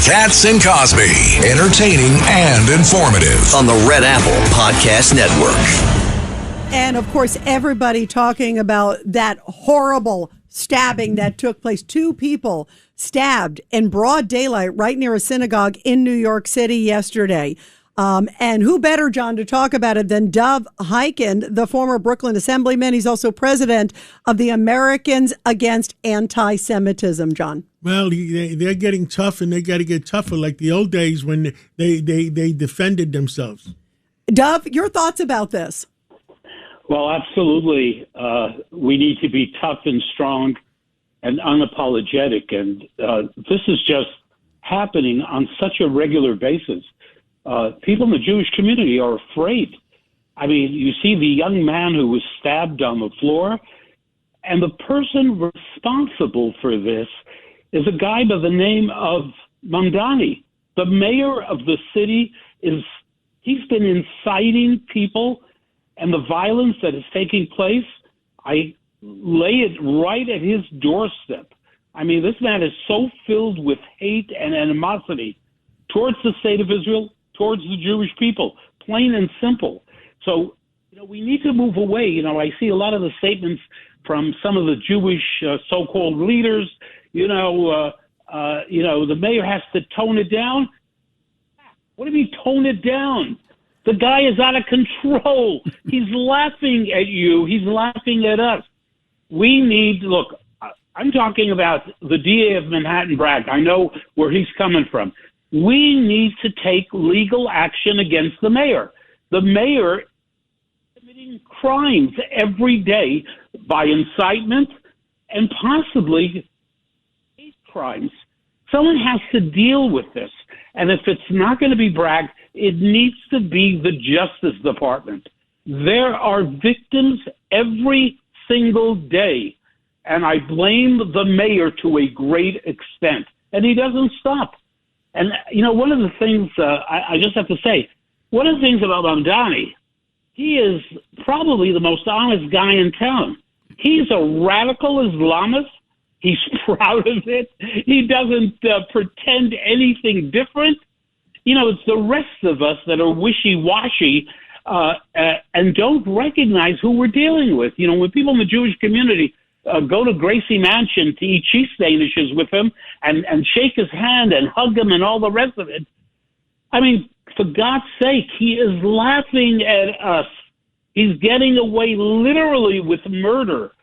Katz and Cosby, entertaining and informative on the Red Apple Podcast Network. And of course, everybody talking about that horrible stabbing that took place. 2 people stabbed in broad daylight right near a synagogue in New York City yesterday. And who better, John, to talk about it than Dov Hikind, the former Brooklyn Assemblyman. He's also president of the Americans Against Anti-Semitism, John. Well, they're getting tough, and they got to get tougher like the old days when they defended themselves. Dov, your thoughts about this? Well, absolutely. We need to be tough and strong and unapologetic. And this is just happening on such a regular basis. People in the Jewish community are afraid. I mean, you see the young man who was stabbed on the floor, and the person responsible for this is a guy by the name of Mamdani. The mayor of the city he's been inciting people, and the violence that is taking place, I lay it right at his doorstep. I mean, this man is so filled with hate and animosity towards the state of Israel, towards the Jewish people, plain and simple. So, we need to move away. I see a lot of the statements from some of the Jewish so-called leaders, the mayor has to tone it down. What do you mean tone it down? The guy is out of control. He's laughing at you. He's laughing at us. Look, I'm talking about the DA of Manhattan, Bragg. I know where he's coming from. We need to take legal action against the mayor. The mayor is committing crimes every day by incitement and possibly hate crimes. Someone has to deal with this. And if it's not going to be Bragg, it needs to be the Justice Department. There are victims every single day, and I blame the mayor to a great extent. And he doesn't stop. And, one of the things I just have to say, one of the things about Mamdani, he is probably the most honest guy in town. He's a radical Islamist. He's proud of it. He doesn't pretend anything different. It's the rest of us that are wishy-washy and don't recognize who we're dealing with. When people in the Jewish community go to Gracie Mansion to eat cheese danishes with him and shake his hand and hug him and all the rest of it. I mean, for God's sake, he is laughing at us. He's getting away literally with murder.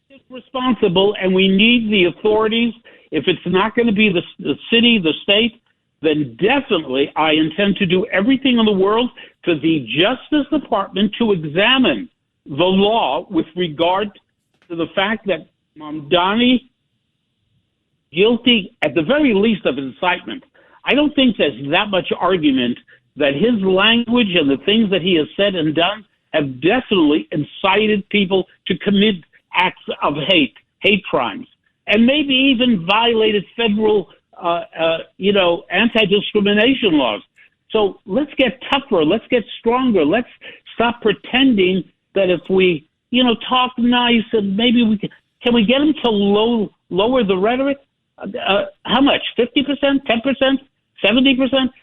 He's responsible, and we need the authorities. If it's not going to be the city, the state, then definitely I intend to do everything in the world for the Justice Department to examine the law with regard to the fact that Mamdani guilty at the very least of incitement. I don't think there's that much argument that his language and the things that he has said and done have definitely incited people to commit acts of hate crimes, and maybe even violated federal, anti-discrimination laws. So let's get tougher. Let's get stronger. Let's stop pretending that if we, talk nice and maybe can we get them to lower the rhetoric? How much? 50%, 10%, 70%?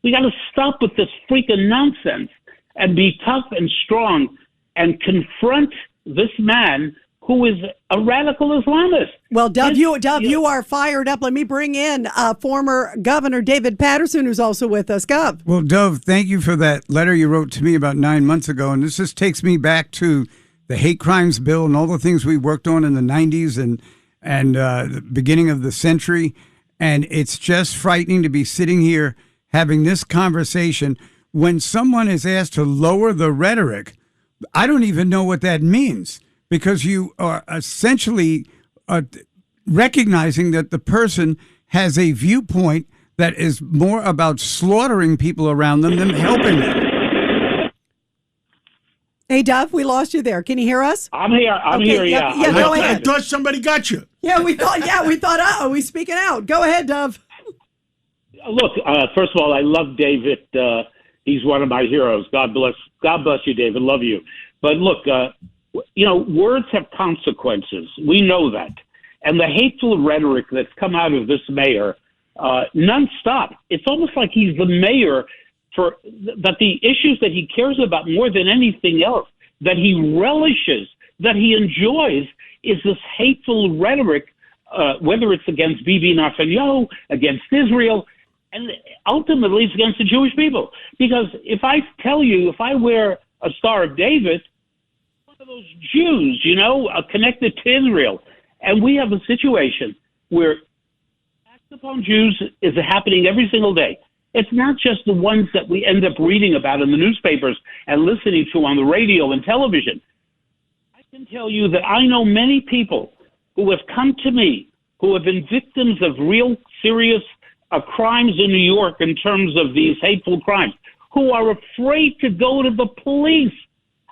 We got to stop with this freaking nonsense and be tough and strong and confront this man who is a radical Islamist. Well, Dov, you are fired up. Let me bring in former Governor David Patterson, who's also with us. Gov. Well, Dov, thank you for that letter you wrote to me about 9 months ago. And this just takes me back to the hate crimes bill and all the things we worked on in the 90s and the beginning of the century. And it's just frightening to be sitting here having this conversation when someone is asked to lower the rhetoric. I don't even know what that means, because you are essentially recognizing that the person has a viewpoint that is more about slaughtering people around them than helping them. Hey, Dov, we lost you there. Can you hear us? I'm here. I'm here. Yeah. Go ahead. I thought somebody got you. Yeah, we thought. Are we speaking out? Go ahead, Dov. Look, first of all, I love David. He's one of my heroes. God bless you, David. Love you. But look, words have consequences. We know that. And the hateful rhetoric that's come out of this mayor nonstop. It's almost like he's the mayor that the issues that he cares about more than anything else, that he relishes, that he enjoys, is this hateful rhetoric, whether it's against Bibi Netanyahu, against Israel, and ultimately it's against the Jewish people. Because if I tell you, if I wear a Star of David, one of those Jews, connected to Israel, and we have a situation where attacks upon Jews is happening every single day. It's not just the ones that we end up reading about in the newspapers and listening to on the radio and television. I can tell you that I know many people who have come to me who have been victims of real serious crimes in New York in terms of these hateful crimes, who are afraid to go to the police.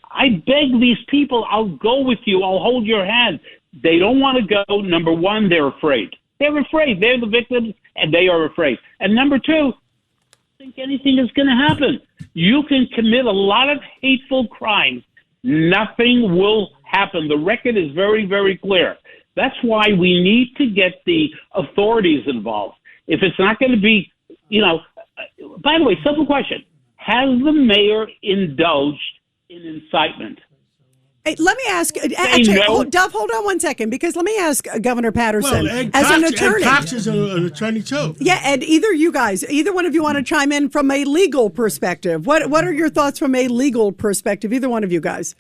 I beg these people, I'll go with you, I'll hold your hand. They don't want to go. Number one, they're afraid. They're afraid. They're the victims, and they are afraid. And number two, I think anything is going to happen. You can commit a lot of hateful crimes. Nothing will happen. The record is very, very clear. That's why we need to get the authorities involved. If it's not going to be, by the way, simple question. Has the mayor indulged in incitement? Hey, let me ask, actually, no. Dov, hold on one second, because let me ask Governor Patterson, Well, as an attorney. Ed Cox is an attorney, too. Yeah, and either one of you want to chime in from a legal perspective. What are your thoughts from a legal perspective, either one of you guys?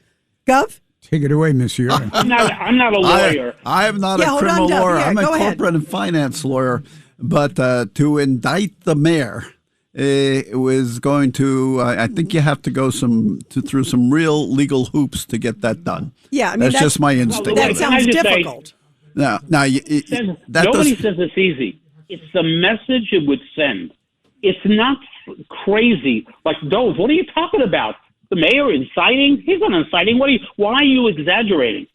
Gov? Take it away, monsieur. I'm not a lawyer. I am not a hold criminal on, Dov. lawyer. Yeah, I'm a go ahead. corporate and finance lawyer. But to indict the mayor, it was going to. I think you have to go through some real legal hoops to get that done. Yeah, I mean, that's just my instinct. That sounds difficult. Now, Nobody says it's easy. It's the message it would send. It's not crazy. Like, Dove, what are you talking about? The mayor inciting? He's not inciting. Why are you exaggerating?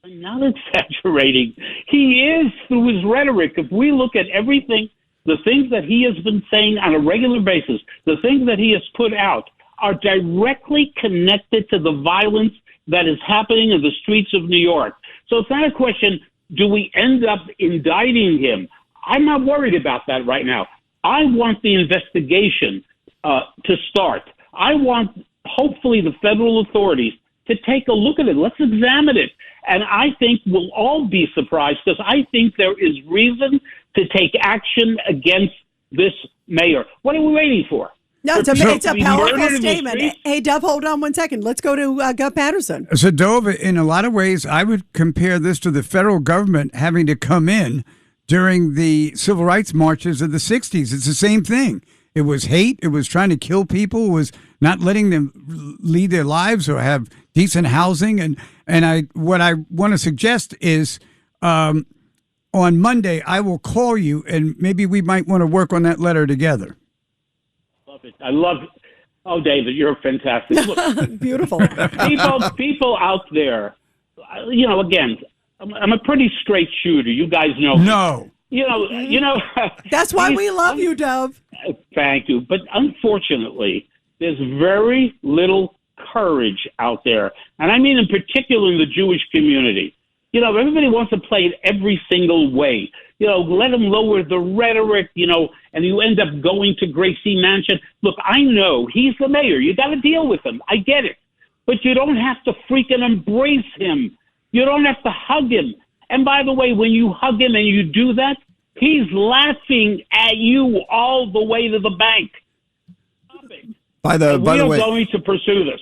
I'm not exaggerating. He is, through his rhetoric. If we look at everything, the things that he has been saying on a regular basis, the things that he has put out are directly connected to the violence that is happening in the streets of New York. So it's not a question, do we end up indicting him? I'm not worried about that right now. I want the investigation to start. I want, hopefully, the federal authorities to take a look at it. Let's examine it. And I think we'll all be surprised, because I think there is reason to take action against this mayor. What are we waiting for? No, it's a powerful statement. Hey, Dov, hold on one second. Let's go to Gov Patterson. So, Dov, in a lot of ways, I would compare this to the federal government having to come in during the civil rights marches of the 60s. It's the same thing. It was hate. It was trying to kill people. It was not letting them lead their lives or have decent housing. And what I want to suggest is on Monday, I will call you, and maybe we might want to work on that letter together. Love it. I love it. Oh, David, you're fantastic. Look, beautiful. People out there, again, I'm a pretty straight shooter. You guys know. No. That's why we love you, Dov. Thank you. But unfortunately, there's very little courage out there. And I mean in particular in the Jewish community. Everybody wants to play it every single way. Let them lower the rhetoric, and you end up going to Gracie Mansion. Look, I know he's the mayor. You got to deal with him. I get it. But you don't have to freaking embrace him. You don't have to hug him. And by the way, when you hug him and you do that, he's laughing at you all the way to the bank. By the way, we are going to pursue this.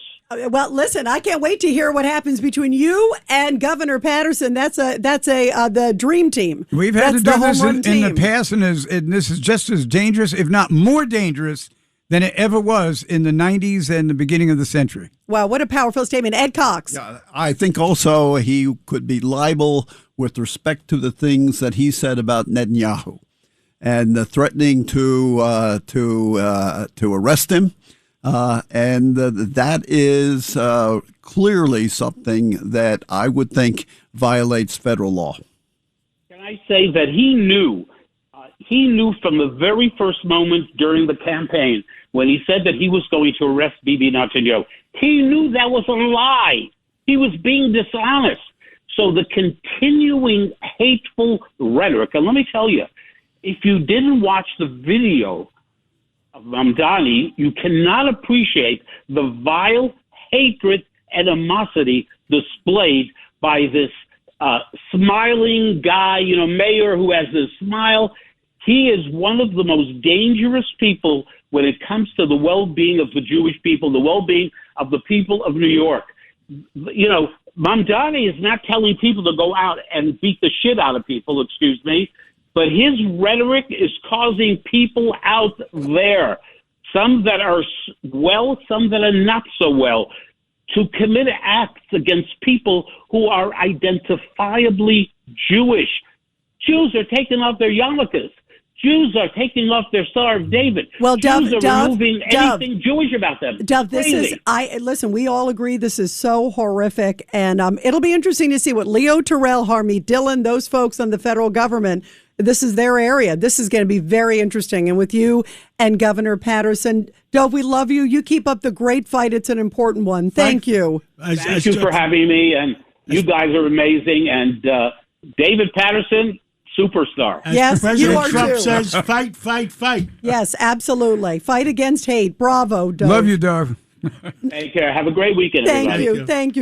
Well, listen, I can't wait to hear what happens between you and Governor Patterson. That's the dream team. We've had to do this in the past, and this is just as dangerous, if not more dangerous, than it ever was in the 90s and the beginning of the century. Wow, what a powerful statement. Ed Cox. Yeah, I think also he could be liable with respect to the things that he said about Netanyahu and threatening to arrest him. And that is clearly something that I would think violates federal law. Can I say that he knew from the very first moment during the campaign when he said that he was going to arrest Bibi Netanyahu, he knew that was a lie. He was being dishonest. So the continuing hateful rhetoric, and let me tell you, If you didn't watch the video of Mamdani, you cannot appreciate the vile hatred, animosity displayed by this smiling guy, mayor who has this smile. He is one of the most dangerous people when it comes to the well-being of the Jewish people, the well-being of the people of New York. Mamdani is not telling people to go out and beat the shit out of people, excuse me, but his rhetoric is causing people out there, some that are well, some that are not so well, to commit acts against people who are identifiably Jewish. Jews are taking off their yarmulkes. Jews are taking off their Star of David. Well, Jews are removing anything Jewish about them. Dove, listen, we all agree this is so horrific, and it'll be interesting to see what Leo Terrell, Harmeet Dillon, those folks on the federal government, this is their area. This is going to be very interesting. And with you and Governor Patterson, Dove, we love you. You keep up the great fight. It's an important one. Thank you. Thank you for having me, and you guys are amazing. And David Patterson, superstar. Yes, President you are Trump too. says, fight, fight, fight. Yes, absolutely. Fight against hate. Bravo, Dove. Love you, Dove. Take care. Have a great weekend, Thank everybody. you. Thank you.